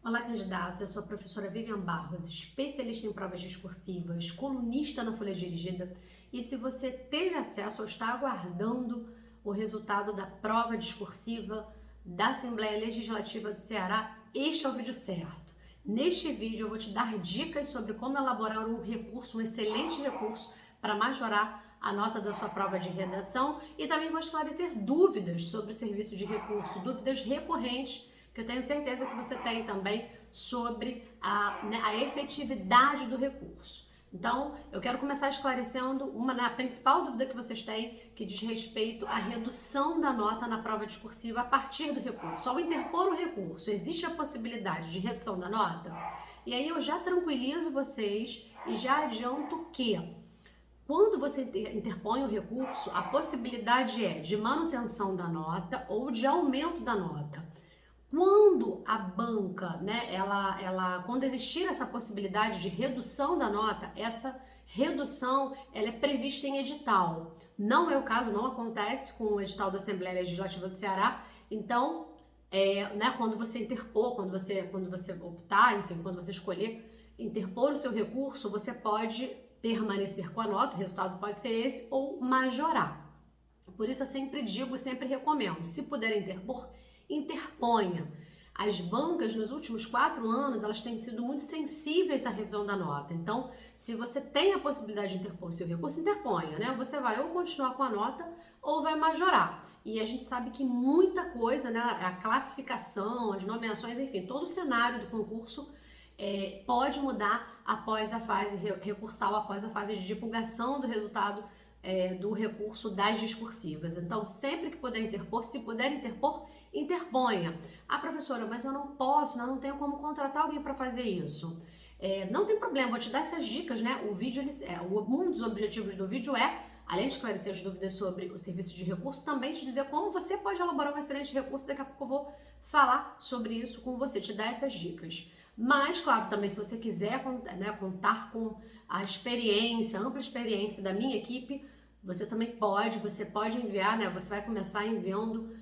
Olá, candidatos. Eu sou a professora Vivian Barros, especialista em provas discursivas, colunista na Folha Dirigida. E se você teve acesso ou está aguardando o resultado da prova discursiva da Assembleia Legislativa do Ceará, este é o vídeo certo. Neste vídeo eu vou te dar dicas sobre como elaborar um recurso, um excelente recurso, para majorar a nota da sua prova de redação e também vou esclarecer dúvidas sobre o serviço de recurso, dúvidas recorrentes que eu tenho certeza que você tem também sobre a efetividade do recurso. Então, eu quero começar esclarecendo a principal dúvida que vocês têm, que diz respeito à redução da nota na prova discursiva a partir do recurso. Ao interpor o recurso, existe a possibilidade de redução da nota? E aí eu já tranquilizo vocês e já adianto que quando você interpõe o recurso, a possibilidade é de manutenção da nota ou de aumento da nota. Quando a banca, quando existir essa possibilidade de redução da nota, essa redução ela é prevista em edital. Não é o caso, não acontece com o edital da Assembleia Legislativa do Ceará. Então, quando você interpor, quando você optar, enfim, quando você escolher interpor o seu recurso, você pode permanecer com a nota, o resultado pode ser esse, ou majorar. Por isso eu sempre digo e sempre recomendo, se puder interpor, interponha. As bancas nos últimos 4 anos, elas têm sido muito sensíveis à revisão da nota. Então, se você tem a possibilidade de interpor o seu recurso, interponha, né? Você vai ou continuar com a nota ou vai majorar. E a gente sabe que muita coisa, né? A classificação, as nomeações, enfim, todo o cenário do concurso pode mudar após a fase recursal, após a fase de divulgação do resultado do recurso das discursivas. Então, sempre que puder interpor, se puder interpor, interponha. Ah, professora, mas eu não posso, não tenho como contratar alguém para fazer isso. Não tem problema, vou te dar essas dicas, né? O vídeo, um dos objetivos do vídeo além de esclarecer as dúvidas sobre o serviço de recurso, também te dizer como você pode elaborar um excelente recurso. Daqui a pouco eu vou falar sobre isso com você, te dar essas dicas. Mas, claro, também se você quiser contar com a experiência, a ampla experiência da minha equipe, você pode enviar, né? Você vai começar enviando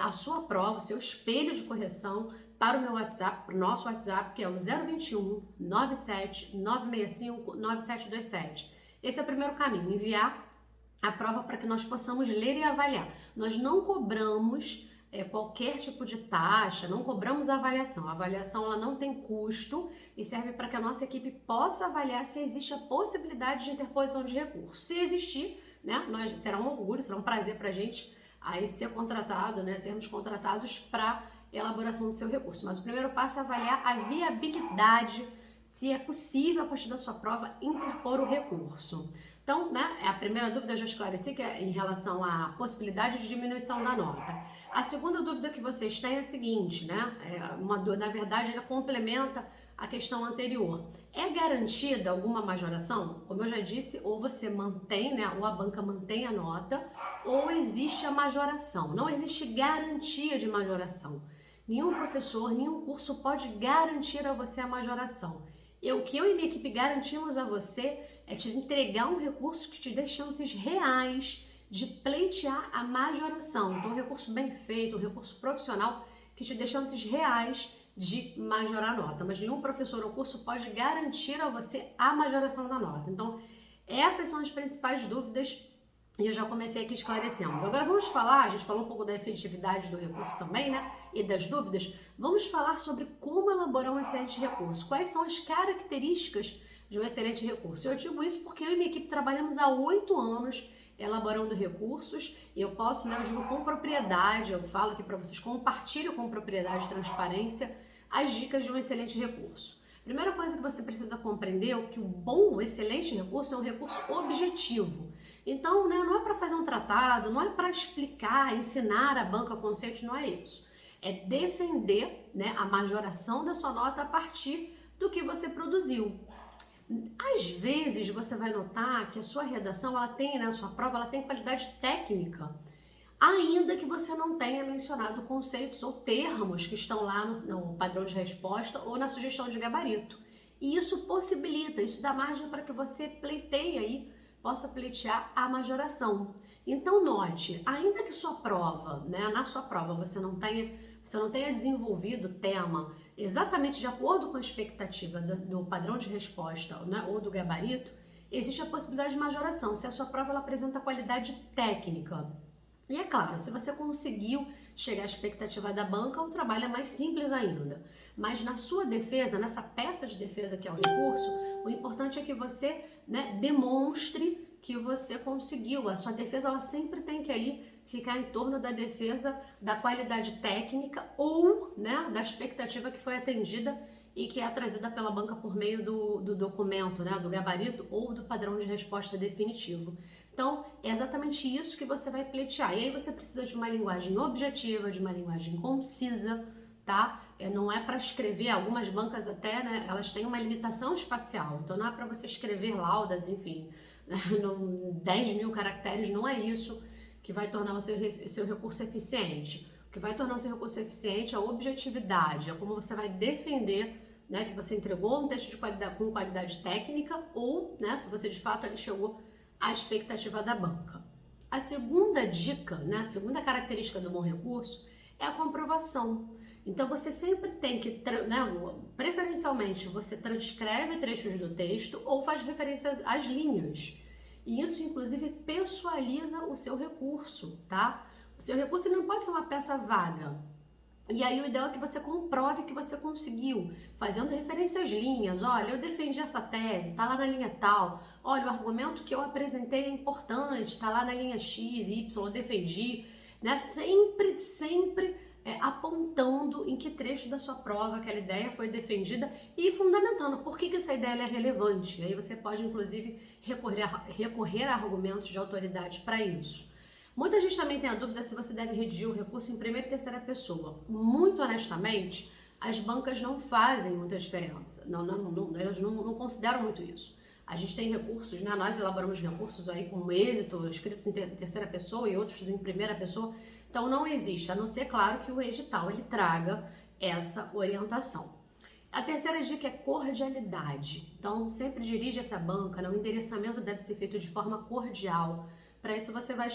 a sua prova, o seu espelho de correção para o meu WhatsApp, para o nosso WhatsApp, que é o 021 97 965 9727. Esse é o primeiro caminho, enviar a prova para que nós possamos ler e avaliar. Nós não cobramos qualquer tipo de taxa, não cobramos a avaliação. A avaliação ela não tem custo e serve para que a nossa equipe possa avaliar se existe a possibilidade de interposição de recurso. Se existir, né, será um orgulho, será um prazer para a gente aí ser contratado, né, sermos contratados para elaboração do seu recurso. Mas o primeiro passo é avaliar a viabilidade, se é possível, a partir da sua prova, interpor o recurso. Então, né, a primeira dúvida eu já esclareci, que é em relação à possibilidade de diminuição da nota. A segunda dúvida que vocês têm é a seguinte, né, na verdade, ela complementa a questão anterior. É garantida alguma majoração? Como eu já disse, ou você mantém, né, ou a banca mantém a nota, ou existe a majoração. Não existe garantia de majoração. Nenhum professor, nenhum curso pode garantir a você a majoração. O que eu e minha equipe garantimos a você é te entregar um recurso que te dê chances reais de pleitear a majoração. Então, um recurso bem feito, um recurso profissional que te dê chances reais de majorar a nota. Mas nenhum professor ou curso pode garantir a você a majoração da nota. Então, essas são as principais dúvidas e eu já comecei aqui esclarecendo. Agora vamos falar, a gente falou um pouco da efetividade do recurso também, né? E das dúvidas. Vamos falar sobre como elaborar um excelente recurso. Quais são as características de um excelente recurso? Eu digo isso porque eu e minha equipe trabalhamos há 8 anos elaborando recursos e eu posso, né, eu digo com propriedade, eu falo aqui para vocês, compartilho com propriedade e transparência as dicas de um excelente recurso. Primeira coisa que você precisa compreender é que o excelente recurso é um recurso objetivo. Então, né, não é para fazer um tratado, não é para explicar, ensinar a banca conceitos, não é isso. É defender, né, a majoração da sua nota a partir do que você produziu. Às vezes você vai notar que a sua redação, ela tem, né, a sua prova, ela tem qualidade técnica, ainda que você não tenha mencionado conceitos ou termos que estão lá no padrão de resposta ou na sugestão de gabarito. E isso possibilita, isso dá margem para que você pleiteie aí, possa pleitear a majoração. Então note, ainda que sua prova, né, na sua prova você não tenha você não tenha desenvolvido o tema exatamente de acordo com a expectativa do padrão de resposta, né, ou do gabarito, existe a possibilidade de majoração, se a sua prova ela apresenta qualidade técnica. E é claro, se você conseguiu chegar à expectativa da banca, o trabalho é mais simples ainda. Mas na sua defesa, nessa peça de defesa que é o recurso, o importante é que você, né, demonstre que você conseguiu. A sua defesa ela sempre tem que aí ficar em torno da defesa da qualidade técnica ou, né, da expectativa que foi atendida e que é trazida pela banca por meio do documento, né, do gabarito ou do padrão de resposta definitivo. Então, é exatamente isso que você vai pleitear. E aí você precisa de uma linguagem objetiva, de uma linguagem concisa, tá? Não é para escrever, algumas bancas até, né, elas têm uma limitação espacial, então não é para você escrever laudas, enfim, 10 mil caracteres, não é isso que vai tornar o seu recurso eficiente. O que vai tornar o seu recurso eficiente é a objetividade, é como você vai defender, né, que você entregou um texto de qualidade, com qualidade técnica ou, né, se você de fato ele chegou à expectativa da banca. A segunda dica, né, a segunda característica do bom recurso é a comprovação. Então você sempre tem que, né, preferencialmente você transcreve trechos do texto ou faz referências às linhas. E isso, inclusive, pessoaliza o seu recurso, tá? O seu recurso ele não pode ser uma peça vaga. E aí o ideal é que você comprove que você conseguiu, fazendo referência às linhas. Olha, eu defendi essa tese, tá lá na linha tal. Olha, o argumento que eu apresentei é importante, tá lá na linha X, Y, eu defendi. Né? Sempre apontando em que trecho da sua prova aquela ideia foi defendida e fundamentando por que essa ideia é relevante. Aí você pode, inclusive, recorrer a argumentos de autoridade para isso. Muita gente também tem a dúvida se você deve redigir o recurso em primeira e terceira pessoa. Muito honestamente, as bancas não fazem muita diferença. Elas não consideram muito isso. A gente tem recursos, né? Nós elaboramos recursos aí com êxito, escritos em terceira pessoa e outros em primeira pessoa. Então não existe, a não ser, claro, que o edital ele traga essa orientação. A terceira dica é cordialidade. Então sempre dirige essa banca, né? O endereçamento deve ser feito de forma cordial. Para isso você vai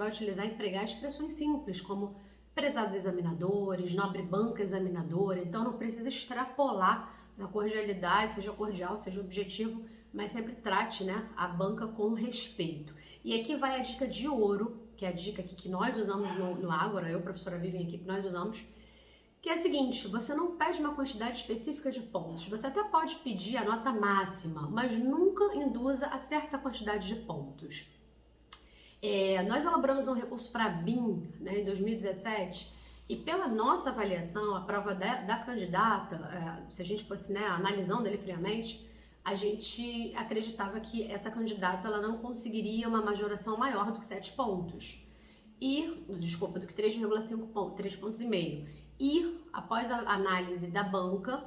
utilizar e empregar expressões simples, como prezados examinadores, nobre banca examinadora. Então não precisa extrapolar na cordialidade, seja cordial, seja objetivo, mas sempre trate, né, a banca com respeito. E aqui vai a dica de ouro, que é a dica aqui que nós usamos no Ágora, eu, professora Vivian, equipe, nós usamos, que é a seguinte: você não pede uma quantidade específica de pontos, você até pode pedir a nota máxima, mas nunca induza a certa quantidade de pontos. Nós elaboramos um recurso para a BIM, né, em 2017, e pela nossa avaliação, a prova da candidata, se a gente fosse, né, analisando ele friamente, a gente acreditava que essa candidata ela não conseguiria uma majoração maior do que 7 pontos. Do que 3,5 pontos, 3 pontos e meio. E após a análise da banca,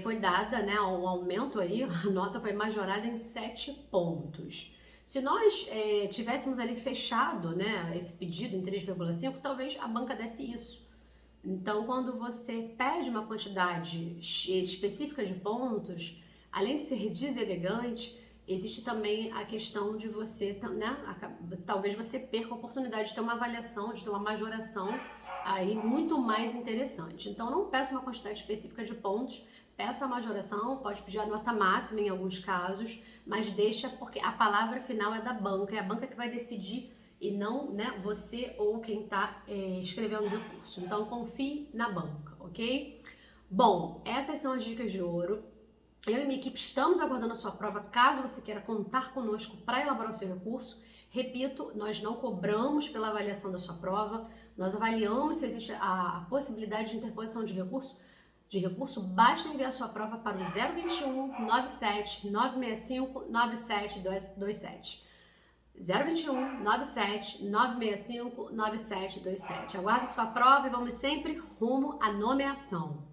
foi dada, né, um aumento aí, a nota foi majorada em 7 pontos. Se nós tivéssemos ali fechado, né, esse pedido em 3,5, talvez a banca desse isso. Então, quando você pede uma quantidade específica de pontos, além de ser deselegante, existe também a questão de você, né, talvez você perca a oportunidade de ter uma avaliação, de ter uma majoração aí muito mais interessante. Então, não peça uma quantidade específica de pontos, peça a majoração, pode pedir a nota máxima em alguns casos, mas deixa, porque a palavra final é da banca, é a banca que vai decidir e não, né, você ou quem está escrevendo o recurso. Então, confie na banca, ok? Bom, essas são as dicas de ouro. Eu e minha equipe estamos aguardando a sua prova, caso você queira contar conosco para elaborar o seu recurso. Repito, nós não cobramos pela avaliação da sua prova, nós avaliamos se existe a possibilidade de interposição de recurso. Basta enviar sua prova para o 021 97 965 9727. 021 97 965 9727. Aguardo sua prova e vamos sempre rumo à nomeação.